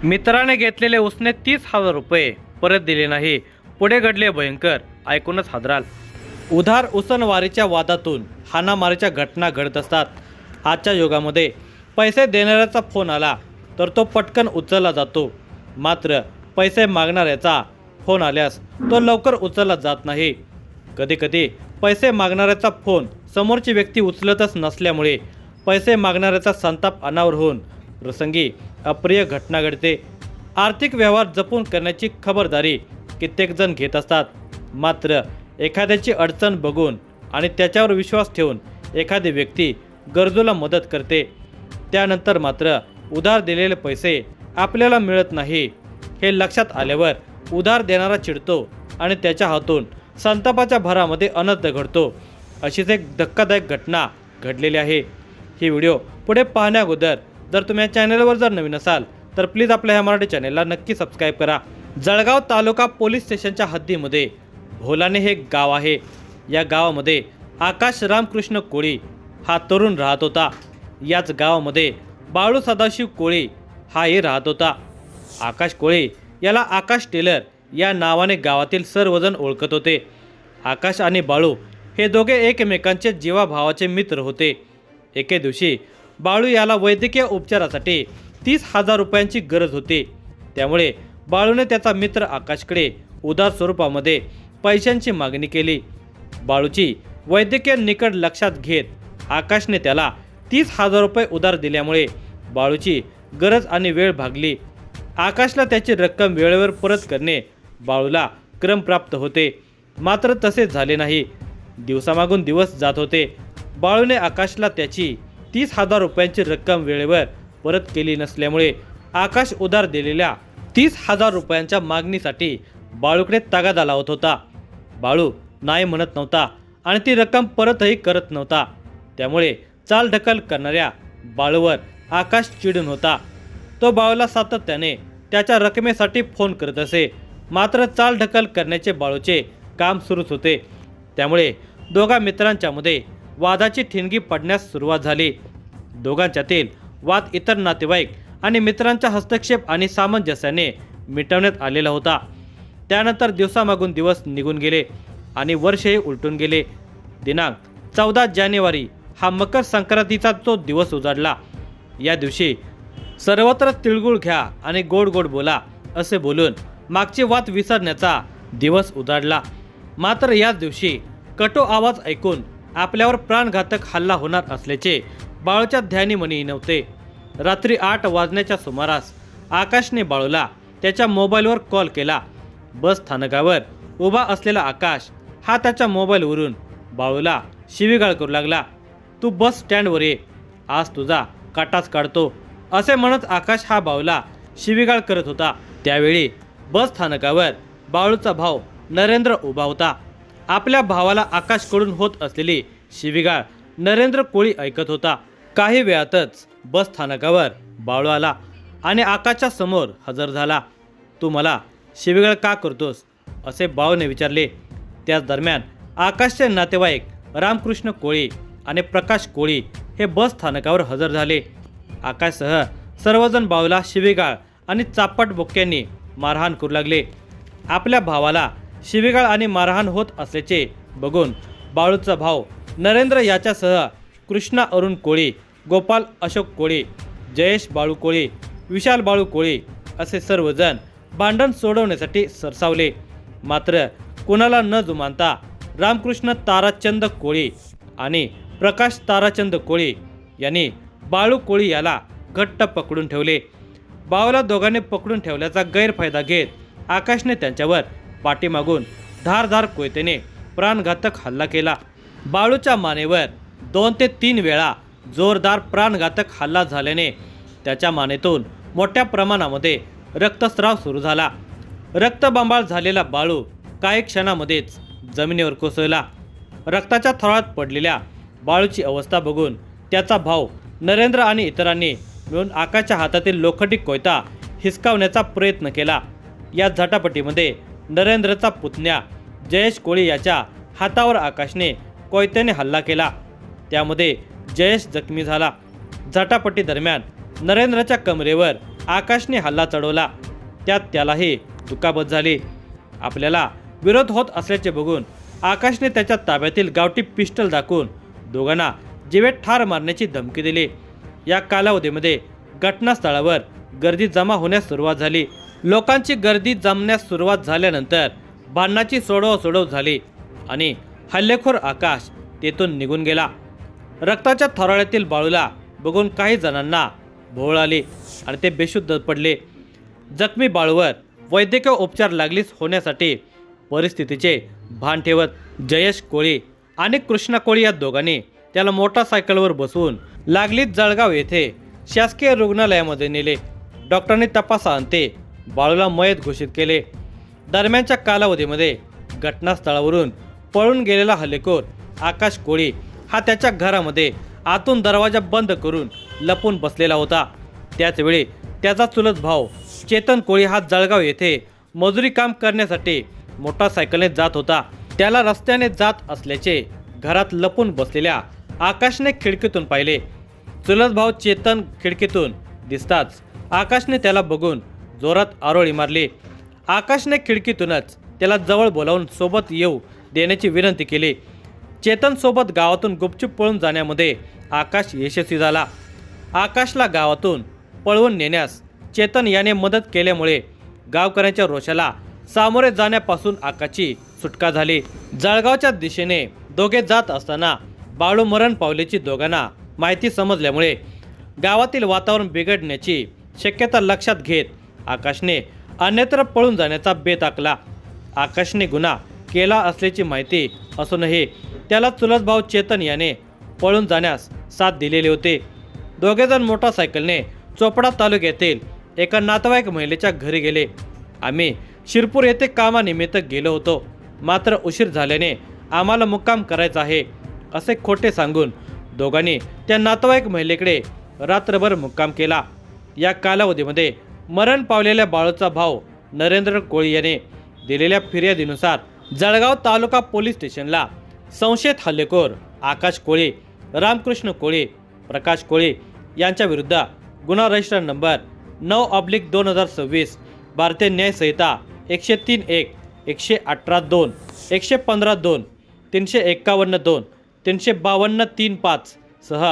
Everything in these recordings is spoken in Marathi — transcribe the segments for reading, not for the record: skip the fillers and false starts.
मित्राने घेतलेले उसने 30,000 रुपये परत दिले नाही. पुढे घडले भयंकर, ऐकूनच हादराल. उधार उसनवारीच्या वादातून हाणामारीच्या घटना घडत असतात. आजच्या युगामध्ये पैसे देणाऱ्याचा फोन आला तर तो पटकन उचलला जातो, मात्र पैसे मागणाऱ्याचा फोन आल्यास तो लवकर उचलला जात नाही. कधीकधी पैसे मागणाऱ्याचा फोन समोरची व्यक्ती उचलतच नसल्यामुळे पैसे मागणाऱ्याचा संताप अनावर होऊन प्रसंगी अप्रिय घटना घडते. आर्थिक व्यवहार जपून करण्याची खबरदारी कित्येक जण घेत असतात, मात्र एखाद्याची अडचण बघून आणि त्याच्यावर विश्वास ठेवून एखादी व्यक्ती गरजूला मदत करते. त्यानंतर मात्र उधार दिलेले पैसे आपल्याला मिळत नाही हे लक्षात आल्यावर उधार देणारा चिडतो आणि त्याच्या हातून संतापाच्या भरामध्ये अनर्थ घडतो. अशीच एक धक्कादायक घटना घडलेली आहे. ही व्हिडिओ पुढे पाहण्या अगोदर जर तुम्ही या चॅनलवर जर नवीन असाल तर प्लीज आपल्या ह्या मराठी चॅनलला नक्की सबस्क्राईब करा. जळगाव तालुका पोलीस स्टेशनच्या हद्दीमध्ये भोलाने हे गाव आहे. या गावामध्ये आकाश रामकृष्ण कोळी हा तरुण राहत होता. याच गावामध्ये बाळू सदाशिव कोळी हाही राहत होता. आकाश कोळी याला आकाश टेलर या नावाने गावातील सर्वजण ओळखत होते. आकाश आणि बाळू हे दोघे एकमेकांचे जीवाभावाचे मित्र होते. एके दिवशी बाळू याला वैद्यकीय उपचारासाठी 30,000 रुपयांची गरज होती. त्यामुळे बाळूने त्याचा मित्र आकाशकडे उधार स्वरूपामध्ये पैशांची मागणी केली. बाळूची वैद्यकीय निकड लक्षात घेत आकाशने त्याला 30,000 रुपये उधार दिल्यामुळे बाळूची गरज आणि वेळ भागली. आकाशला त्याची रक्कम वेळेवर परत करणे बाळूला क्रमप्राप्त होते, मात्र तसे झाले नाही. दिवसामागून दिवस जात होते. बाळूने आकाशला त्याची 30,000 रुपयांची रक्कम वेळेवर परत केली नसल्यामुळे आकाश उधार दिलेल्या 30,000 रुपयांच्या मागणीसाठी बाळूकडे तगादा लावत होता. बाळू नाही म्हणत नव्हता आणि ती रक्कम परतही करत नव्हता. त्यामुळे चालढकल करणाऱ्या बाळूवर आकाश चिडून होता. तो बाळूला सातत्याने त्याच्या रकमेसाठी फोन करत असे, मात्र चालढकल करण्याचे बाळूचे काम सुरूच होते. त्यामुळे दोघा मित्रांच्यामध्ये वादाची ठिणगी पडण्यास सुरुवात झाली. दोघांच्यातील वाद इतर नातेवाईक आणि मित्रांच्या हस्तक्षेप आणि सामंजस्याने मिटवण्यात आलेला होता. त्यानंतर दिवसामागून दिवस निघून गेले आणि वर्षही उलटून गेले. दिनांक 14 जानेवारी हा मकर संक्रांतीचा तो दिवस उजाडला. या दिवशी सर्वत्र तिळगुळ घ्या आणि गोड गोड बोला असे बोलून मागचे वाद विसरण्याचा दिवस उजाडला. मात्र याच दिवशी कटू आवाज ऐकून आपल्यावर प्राणघातक हल्ला होणार असल्याचे बाळूच्या ध्यानीमनी नव्हते. रात्री 8 वाजण्याच्या सुमारास आकाशने बाळूला त्याच्या मोबाईलवर कॉल केला. बस स्थानकावर उभा असलेला आकाश हा त्याच्या मोबाईलवरून बाळूला शिवीगाळ करू लागला. तू बस स्टँडवर ये, आज तुझा काटाच काढतो असे म्हणत आकाश हा बाळूला शिवीगाळ करत होता. त्यावेळी बस स्थानकावर बाळूचा भाऊ नरेंद्र उभा होता. आपल्या भावाला आकाशकडून होत असलेली शिवीगाळ नरेंद्र कोळी ऐकत होता. काही वेळातच बस स्थानकावर बाळू आला आणि आकाशच्या समोर हजर झाला. तू मला शिवीगाळ का करतोस असे बाळूने विचारले. त्याच दरम्यान आकाशचे नातेवाईक रामकृष्ण कोळी आणि प्रकाश कोळी हे बस स्थानकावर हजर झाले. आकाशसह सर्वजण बाळूला शिवीगाळ आणि चापट बुक्क्यांनी मारहाण करू लागले. आपल्या भावाला शिवीगाळ आणि मारहाण होत असल्याचे बघून बाळूचा भाऊ नरेंद्र याच्यासह कृष्णा अरुण कोळी, गोपाल अशोक कोळी, जयेश बाळू कोळी, विशाल बाळू कोळी असे सर्वजण भांडण सोडवण्यासाठी सरसावले. मात्र कुणाला न जुमानता रामकृष्ण ताराचंद कोळी आणि प्रकाश ताराचंद कोळी यांनी बाळू कोळी याला घट्ट पकडून ठेवले. बाळूला दोघांनी पकडून ठेवल्याचा गैरफायदा घेत आकाशने त्यांच्यावर पाठीमागून धारधार कोयतेने प्राणघातक हल्ला केला. बाळूच्या मानेवर 2 ते 3 वेळा जोरदार प्राणघातक हल्ला झाल्याने त्याच्या मानेतून मोठ्या प्रमाणामध्ये रक्तस्राव सुरू झाला. रक्तबंबाळ झालेला बाळू काही क्षणामध्येच जमिनीवर कोसळला. रक्ताच्या थरात पडलेल्या बाळूची अवस्था बघून त्याचा भाऊ नरेंद्र आणि इतरांनी मिळून आकाशच्या हातातील लोखंडी कोयता हिसकावण्याचा प्रयत्न केला. या झटापटीमध्ये नरेंद्रचा पुतण्या जयेश कोळी याच्या हातावर आकाशने कोयत्याने हल्ला केला. त्यामध्ये जयेश जखमी झाला. झटापटी दरम्यान नरेंद्रच्या कमरेवर आकाशने हल्ला चढवला, त्यात त्यालाही दुखापत झाली. आपल्याला विरोध होत असल्याचे बघून आकाशने त्याच्या ताब्यातील गावठी पिस्टल दाखवून दोघांना जीवेत ठार मारण्याची धमकी दिली. या कालावधीमध्ये घटनास्थळावर गर्दी जमा होण्यास सुरुवात झाली. लोकांची गर्दी जमण्यास सुरुवात झाल्यानंतर भांडणाची सोडव झाली आणि हल्लेखोर आकाश तेथून निघून गेला. रक्ताच्या थराळ्यातील बाळूला बघून काही जणांना भोवळ आली आणि ते बेशुद्ध पडले. जखमी बाळूवर वैद्यकीय उपचार लागलीच होण्यासाठी परिस्थितीचे भान ठेवत जयेश कोळी आणि कृष्णा कोळी या दोघांनी त्याला मोटारसायकलवर बसवून लागलीच जळगाव येथे शासकीय रुग्णालयामध्ये नेले. डॉक्टरांनी तपासाअंती बाळूला मयत घोषित केले. दरम्यानच्या कालावधीमध्ये घटनास्थळावरून पळून गेलेला हल्लेखोर आकाश कोळी हा त्याच्या घरामध्ये आतून दरवाजा बंद करून लपून बसलेला होता. त्याचवेळी त्याचा चुलत भाऊ चेतन कोळी हा जळगाव येथे मजुरी काम करण्यासाठी मोटारसायकलने जात होता. त्याला रस्त्याने जात असल्याचे घरात लपून बसलेल्या आकाशने खिडकीतून पाहिले. चुलत भाऊ चेतन खिडकीतून दिसताच आकाशने त्याला बघून जोरात आरोळी मारली. आकाशने खिडकीतूनच त्याला जवळ बोलावून सोबत येऊ देण्याची विनंती केली. चेतन सोबत गावातून गुपचूप पळून जाण्यामध्ये आकाश यशस्वी झाला. आकाशला गावातून पळवून नेण्यास चेतन याने मदत केल्यामुळे गावकऱ्यांच्या रोषाला सामोरे जाण्यापासून आकाशची सुटका झाली. जळगावच्या दिशेने दोघे जात असताना बाळू मरण पावल्याची दोघांना माहिती समजल्यामुळे गावातील वातावरण बिघडण्याची शक्यता लक्षात घेत आकाशने अन्यत्र पळून जाण्याचा बेत आखला. आकाशने गुन्हा केला असल्याची माहिती असूनही त्याला चुलत भाऊ चेतन याने पळून जाण्यास साथ दिलेले होते. दोघेजण मोटारसायकलने चोपडा तालुक्यातील एका नातेवाईक महिलेच्या घरी गेले. आम्ही शिरपूर येथे कामानिमित्त गेलो होतो, मात्र उशीर झाल्याने आम्हाला मुक्काम करायचा आहे असे खोटे सांगून दोघांनी त्या नातेवाईक महिलेकडे रात्रभर मुक्काम केला. या कालावधीमध्ये मरण पावलेल्या बाळूचा भाऊ नरेंद्र कोळी याने दिलेल्या फिर्यादीनुसार जळगाव तालुका पोलीस स्टेशनला संशयित हल्लेखोर आकाश कोळी, रामकृष्ण कोळी, प्रकाश कोळी यांच्या विरुद्ध गुन्हा रजिस्टर नंबर 9/2026 भारतीय न्याय संहिता 103(1), 118(2), 115(2), 351(2), 352(3)(5) सह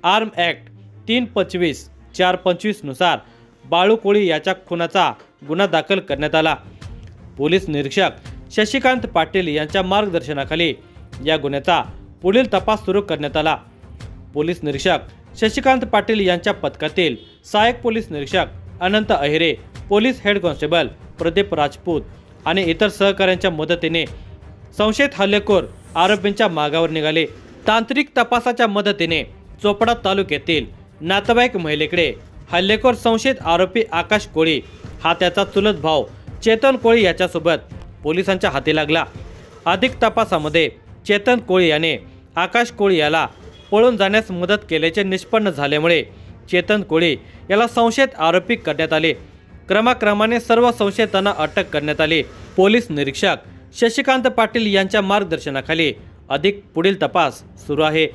आर्म ॲक्ट 325, 425 नुसार बाळू कोळी याच्या खुनाचा गुन्हा दाखल करण्यात आला. पोलीस निरीक्षक शशिकांत पाटील यांच्या मार्गदर्शनाखाली या गुन्ह्याचा पुढील तपास सुरू करण्यात आला. पोलीस निरीक्षक शशिकांत पाटील यांच्या पथकातील सहाय्यक पोलीस निरीक्षक Anant Ahire, police head constable Pradeep Rajput आणि इतर सहकाऱ्यांच्या मदतीने संशयित हल्लेखोर आरोपींच्या मागावर निघाले. तांत्रिक तपासाच्या मदतीने चोपडा तालुक्यातील नातेवाईक महिलेकडे हल्लेखोर संशयित आरोपी आकाश कोळी हा त्याचा चुलत भाऊ चेतन कोळी याच्यासोबत पोलिसांच्या हाती लागला. अधिक तपासामध्ये चेतन कोळी याने आकाश कोळी याला पळून जाण्यास मदत केल्याचे निष्पन्न झाल्यामुळे चेतन कोळी याला संशयित आरोपी करण्यात आले. क्रमाक्रमाने सर्व संशयितांना अटक करण्यात आली. पोलीस निरीक्षक शशिकांत पाटील यांच्या मार्गदर्शनाखाली अधिक पुढील तपास सुरू आहे.